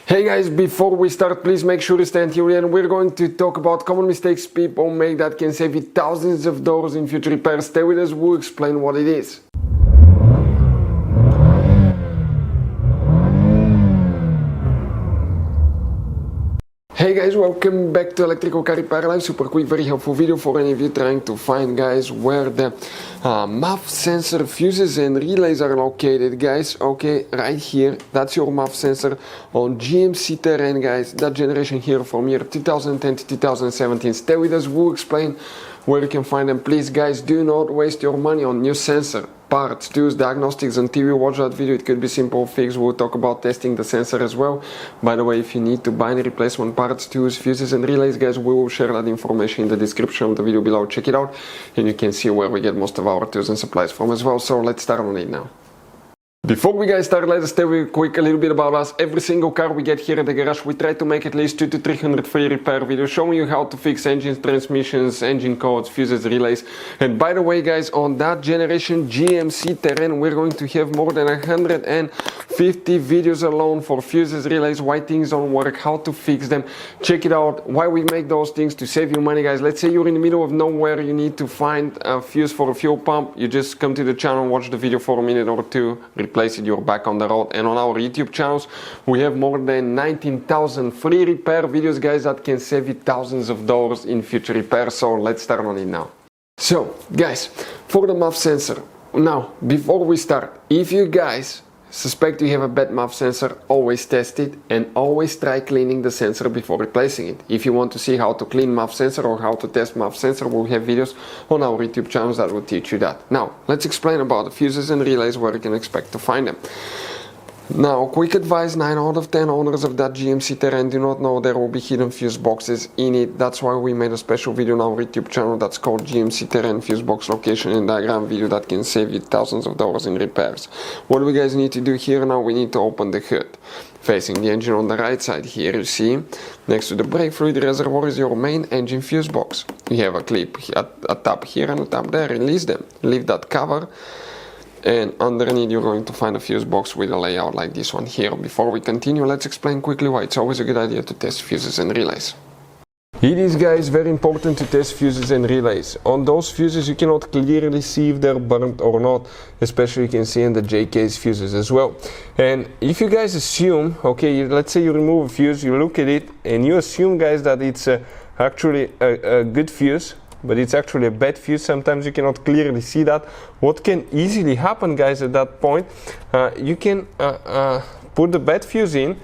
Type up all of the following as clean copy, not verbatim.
Hey guys, before we start, please make sure to stay until the end. We're going to talk about common mistakes people make that can save you thousands of dollars in future repairs. Stay with us, we'll explain what it is. Hey guys, welcome back to Electrical Car Repair Live. Super quick, very helpful video for any of you trying to find, guys, where the MAF sensor fuses and relays are located, guys. Okay, right here, that's your MAF sensor on GMC Terrain, guys. That generation here from year 2010 to 2017. Stay with us, we'll explain where you can find them. Please, guys, do not waste your money on new sensor parts, tools, diagnostics until you watch that video. It could be simple fix. We'll talk about testing the sensor as well. By the way, if you need to buy any replacement parts, tools, fuses and relays, guys, we will share that information in the description of the video below. Check it out and you can see where we get most of our tools and supplies from as well. So let's start on it now. Before we guys start, let us tell you quick a little bit about us. Every single car we get here at the garage, we try to make at least 200 to 300 free repair videos showing you how to fix engines, transmissions, engine codes, fuses, relays. And by the way, guys, on that generation GMC Terrain, we're going to have more than 150 videos alone for fuses, relays, why things don't work, how to fix them. Check it out, why we make those things to save you money, guys. Let's say you're in the middle of nowhere, you need to find a fuse for a fuel pump. You just come to the channel, watch the video for a minute or two, replace it, you're back on the road. And on our YouTube channels, we have more than 19,000 free repair videos, guys, that can save you thousands of dollars in future repairs. So let's start on it now. So, guys, for the MAF sensor, now, before we start, if you guys suspect you have a bad MAF sensor, always test it and always try cleaning the sensor before replacing it. If you want to see how to clean MAF sensor or how to test MAF sensor, we'll have videos on our YouTube channels that will teach you that. Now, let's explain about the fuses and relays, where you can expect to find them. Now, quick advice, 9 out of 10 owners of that GMC Terrain do not know there will be hidden fuse boxes in it. That's why we made a special video on our YouTube channel that's called GMC Terrain Fuse Box Location and Diagram video that can save you thousands of dollars in repairs. What we guys need to do here now, we need to open the hood. Facing the engine on the right side here, you see, next to the brake fluid reservoir is your main engine fuse box. You have a clip, a tab here and a tab there, release them, leave that cover. And underneath you're going to find a fuse box with a layout like this one here. Before we continue, let's explain quickly why it's always a good idea to test fuses and relays. It is, guys, very important to test fuses and relays. On those fuses you cannot clearly see if they're burnt or not, especially you can see in the JK's fuses as well. And if you guys assume, okay, let's say you remove a fuse, you look at it and you assume, guys, that it's actually a good fuse, but it's actually a bad fuse. Sometimes you cannot clearly see that. What can easily happen, guys, at that point, you can put the bad fuse in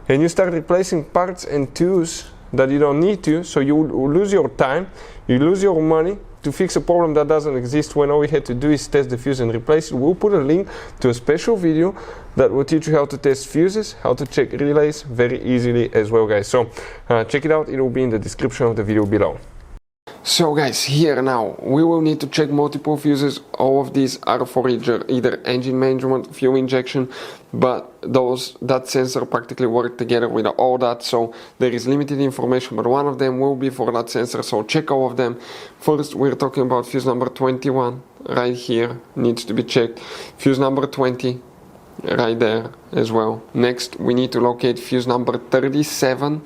and you start replacing parts and tools that you don't need to, so you lose your time, you lose your money to fix a problem that doesn't exist, when all we had to do is test the fuse and replace it. We'll put a link to a special video that will teach you how to test fuses, how to check relays very easily as well, guys. So check it out, it will be in the description of the video below. So, guys, here now we will need to check multiple fuses. All of these are for either engine management, fuel injection, but that sensor practically work together with all that, so there is limited information, but one of them will be for that sensor, so check all of them. First, we're talking about fuse number 21 right here, needs to be checked. Fuse number 20 right there as well. Next, we need to locate fuse number 37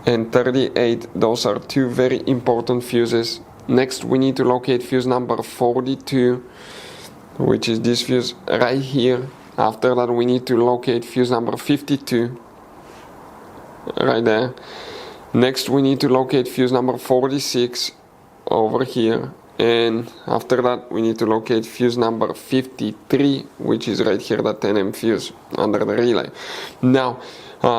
and 38, those are two very important fuses. Next, we need to locate fuse number 42, which is this fuse right here. After that, we need to locate fuse number 52, right there. Next, we need to locate fuse number 46 over here. And after that, we need to locate fuse number 53, which is right here, that 10M fuse under the relay. Now,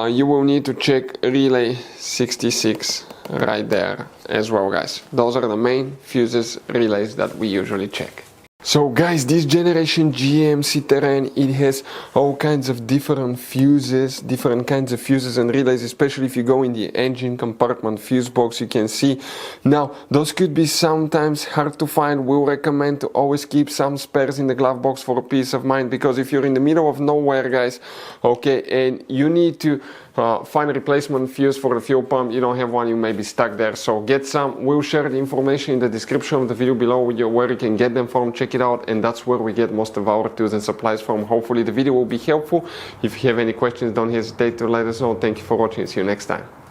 you will need to check relay 66 right there as well, guys. Those are the main fuses, relays that we usually check. So, guys, this generation GMC Terrain, it has all kinds of different kinds of fuses and relays, especially if you go in the engine compartment fuse box, you can see. Now, those could be sometimes hard to find. We'll recommend to always keep some spares in the glove box for peace of mind, because if you're in the middle of nowhere, guys, okay, and you need to find a replacement fuse for the fuel pump. You don't have one, you may be stuck there, so get some. We'll share the information in the description of the video below where you can get them from. Check it out, and that's where we get most of our tools and supplies from. Hopefully the video will be helpful. If you have any questions, don't hesitate to let us know. Thank you for watching. See you next time.